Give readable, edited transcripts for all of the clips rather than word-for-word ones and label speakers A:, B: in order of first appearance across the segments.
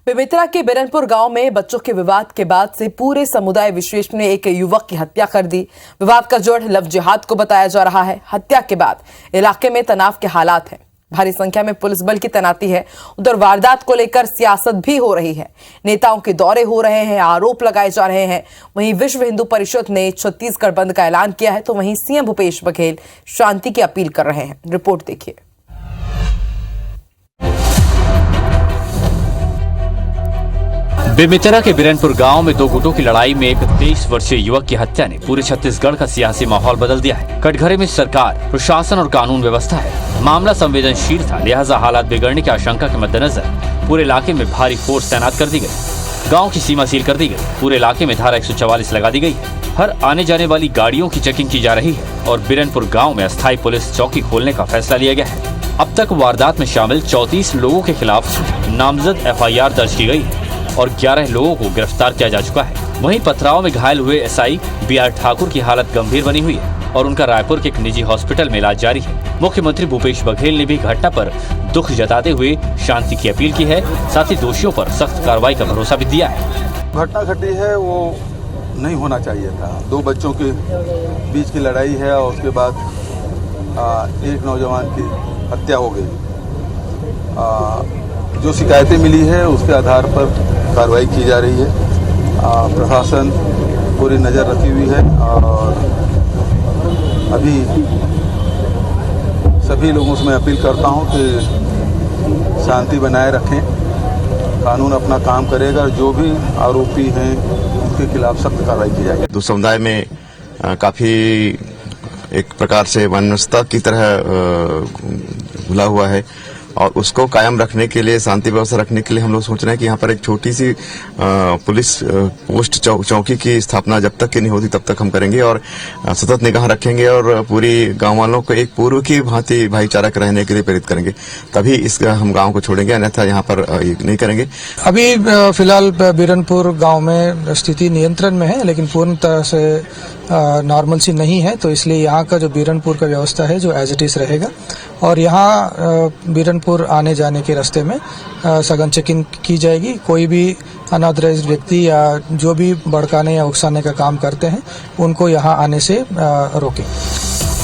A: बेमेतरा के बिरनपुर गांव में बच्चों के विवाद के बाद से पूरे समुदाय विशेष ने एक युवक की हत्या कर दी। विवाद का जड़ लव जिहाद को बताया जा रहा है। हत्या के बाद इलाके में तनाव के हालात हैं। भारी संख्या में पुलिस बल की तैनाती है। उधर वारदात को लेकर सियासत भी हो रही है। नेताओं के दौरे हो रहे हैं, आरोप लगाए जा रहे हैं। वहीं विश्व हिंदू परिषद ने छत्तीसगढ़ बंद का ऐलान किया है, तो वहीं सीएम भूपेश बघेल शांति की अपील कर रहे हैं। रिपोर्ट देखिए।
B: बेमेतरा के बिरनपुर गांव में दो गुटों की लड़ाई में एक 23 वर्षीय युवक की हत्या ने पूरे छत्तीसगढ़ का सियासी माहौल बदल दिया है। कटघरे में सरकार, प्रशासन और कानून व्यवस्था है। मामला संवेदनशील था, लिहाजा हालात बिगड़ने की आशंका के मद्देनजर पूरे इलाके में भारी फोर्स तैनात कर दी गई। गाँव की सीमा सील कर दी गई। पूरे इलाके में धारा 144 लगा दी गई है। हर आने जाने वाली गाड़ियों की चेकिंग की जा रही है और बिरनपुर गाँव में अस्थायी पुलिस चौकी खोलने का फैसला लिया गया है। अब तक वारदात में शामिल 34 लोगों के खिलाफ नामजद FIR दर्ज की गई है और 11 लोगों को गिरफ्तार किया जा चुका है। वहीं पथराव में घायल हुए SI BR ठाकुर की हालत गंभीर बनी हुई है और उनका रायपुर के एक निजी हॉस्पिटल में इलाज जारी है। मुख्यमंत्री भूपेश बघेल ने भी घटना पर दुख जताते हुए शांति की अपील की है। साथ ही दोषियों पर सख्त कार्रवाई का भरोसा भी दिया है।
C: घटना घटी है वो नहीं होना चाहिए था। दो बच्चों के बीच की लड़ाई है और उसके बाद एक नौजवान की हत्या हो गई। जो शिकायतें मिली है उसके आधार पर कार्रवाई की जा रही है। प्रशासन पूरी नज़र रखी हुई है और अभी सभी लोगों से मैं अपील करता हूं कि शांति बनाए रखें। कानून अपना काम करेगा। जो भी आरोपी हैं उनके खिलाफ सख्त कार्रवाई की जाएगी।
D: दो समुदाय में काफी एक प्रकार से वन्यता की तरह घुला हुआ है और उसको कायम रखने के लिए, शांति व्यवस्था रखने के लिए हम लोग सोच रहे हैं कि यहाँ पर एक छोटी सी पुलिस पोस्ट चौकी की स्थापना जब तक की नहीं होती तब तक हम करेंगे और सतत निगाह रखेंगे और पूरी गांव वालों को एक पूर्व की भांति भाईचारा के रहने के लिए प्रेरित करेंगे। तभी इस हम गांव को छोड़ेंगे, अन्यथा यहाँ पर नहीं करेंगे।
E: अभी फिलहाल बिरनपुर गांव में स्थिति नियंत्रण में है, लेकिन पूर्ण तरह से नॉर्मल सी नहीं है, तो इसलिए यहाँ का जो बिरनपुर का व्यवस्था है जो एज इट इज रहेगा और यहाँ बिरनपुर आने जाने के रास्ते में सघन चेकिंग की जाएगी। कोई भी अनऑथराइज्ड व्यक्ति या जो भी भड़काने या उकसाने का काम करते हैं उनको यहाँ आने से रोकें।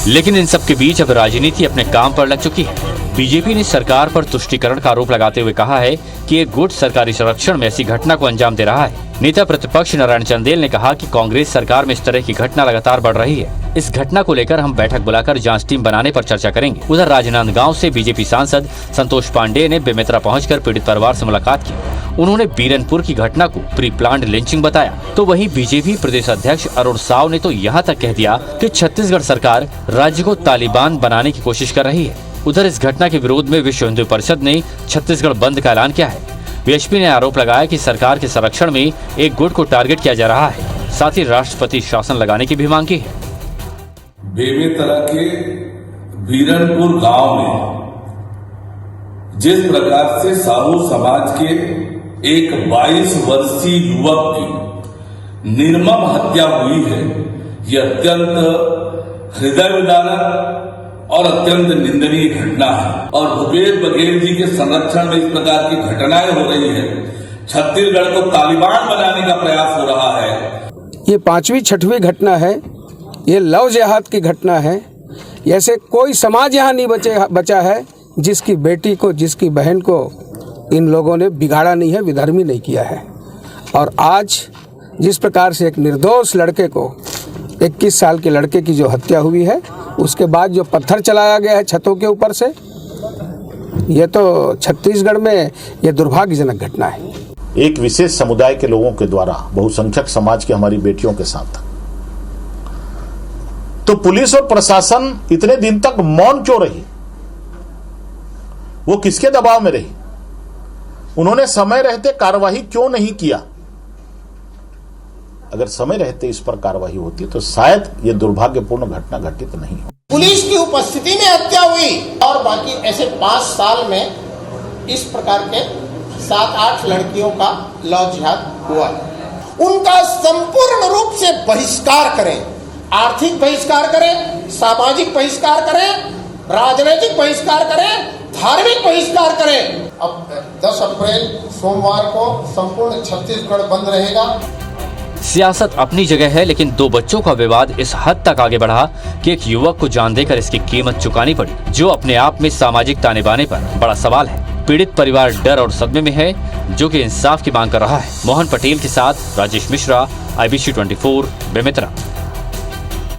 B: लेकिन इन सब के बीच अब राजनीति अपने काम पर लग चुकी है। बीजेपी ने सरकार पर तुष्टीकरण का आरोप लगाते हुए कहा है कि एक गुट सरकारी संरक्षण में ऐसी घटना को अंजाम दे रहा है। नेता प्रतिपक्ष नारायण चंदेल ने कहा कि कांग्रेस सरकार में इस तरह की घटना लगातार बढ़ रही है। इस घटना को लेकर हम बैठक बुलाकर जांच टीम बनाने पर चर्चा करेंगे। उधर राजनांदगांव से बीजेपी सांसद संतोष पांडेय ने बेमेतरा पहुंचकर पीड़ित परिवार से मुलाकात की। उन्होंने बिरनपुर की घटना को प्री प्लान्ड लिंचिंग बताया। तो वहीं बीजेपी प्रदेश अध्यक्ष अरुण साव ने तो यहाँ तक कह दिया कि छत्तीसगढ़ सरकार राज्य को तालिबान बनाने की कोशिश कर रही है। उधर इस घटना के विरोध में विश्व हिंदू परिषद ने छत्तीसगढ़ बंद का ऐलान किया है। बीएचपी ने आरोप लगाया कि सरकार के संरक्षण में एक गुट को टारगेट किया जा रहा है। साथ ही राष्ट्रपति शासन लगाने की भी मांग की है।
F: बेमेतरा के बिरनपुर गांव में जिस प्रकार से साहू समाज के एक 22 वर्षीय युवक की निर्मम हत्या हुई है, यह अत्यंत हृदय विदारक और अत्यंत निंदनीय घटना है। और भूपेश बघेल जी के संरक्षण में इस प्रकार की घटनाएं हो रही है। छत्तीसगढ़ को तालिबान बनाने का प्रयास हो रहा है।
G: ये 5वीं 6वीं घटना है। ये लव जिहाद की घटना है। ऐसे कोई समाज यहाँ नहीं बचा है जिसकी बेटी को, जिसकी बहन को इन लोगों ने बिगाड़ा नहीं है, विधर्मी नहीं किया है। और आज जिस प्रकार से एक निर्दोष लड़के को, 21 साल के लड़के की जो हत्या हुई है, उसके बाद जो पत्थर चलाया गया है छतों के ऊपर से, ये तो छत्तीसगढ़ में ये दुर्भाग्यजनक घटना है।
H: एक विशेष समुदाय के लोगों के द्वारा बहुसंख्यक समाज की हमारी बेटियों के साथ, तो पुलिस और प्रशासन इतने दिन तक मौन क्यों रही? वो किसके दबाव में रही? उन्होंने समय रहते कार्रवाई क्यों नहीं किया? अगर समय रहते इस पर कार्रवाई होती तो शायद ये दुर्भाग्यपूर्ण घटना घटित नहीं हो।
I: पुलिस की उपस्थिति में हत्या हुई और बाकी ऐसे 5 साल में इस प्रकार के 7-8 लड़कियों का लव जिहाद हुआ। उनका संपूर्ण रूप से बहिष्कार करें। आर्थिक बहिष्कार करें, सामाजिक बहिष्कार करें, राजनीतिक बहिष्कार करें, धार्मिक बहिष्कार करें। अब 10 अप्रैल सोमवार को संपूर्ण छत्तीसगढ़ बंद रहेगा।
B: सियासत अपनी जगह है, लेकिन 2 बच्चों का विवाद इस हद तक आगे बढ़ा कि एक युवक को जान देकर इसकी कीमत चुकानी पड़ी, जो अपने आप में सामाजिक ताने बाने पर बड़ा सवाल है। पीड़ित परिवार डर और सदमे में है, जो कि इंसाफ की मांग कर रहा है। मोहन पटेल के साथ राजेश मिश्रा, IBC 24, बेमेतरा।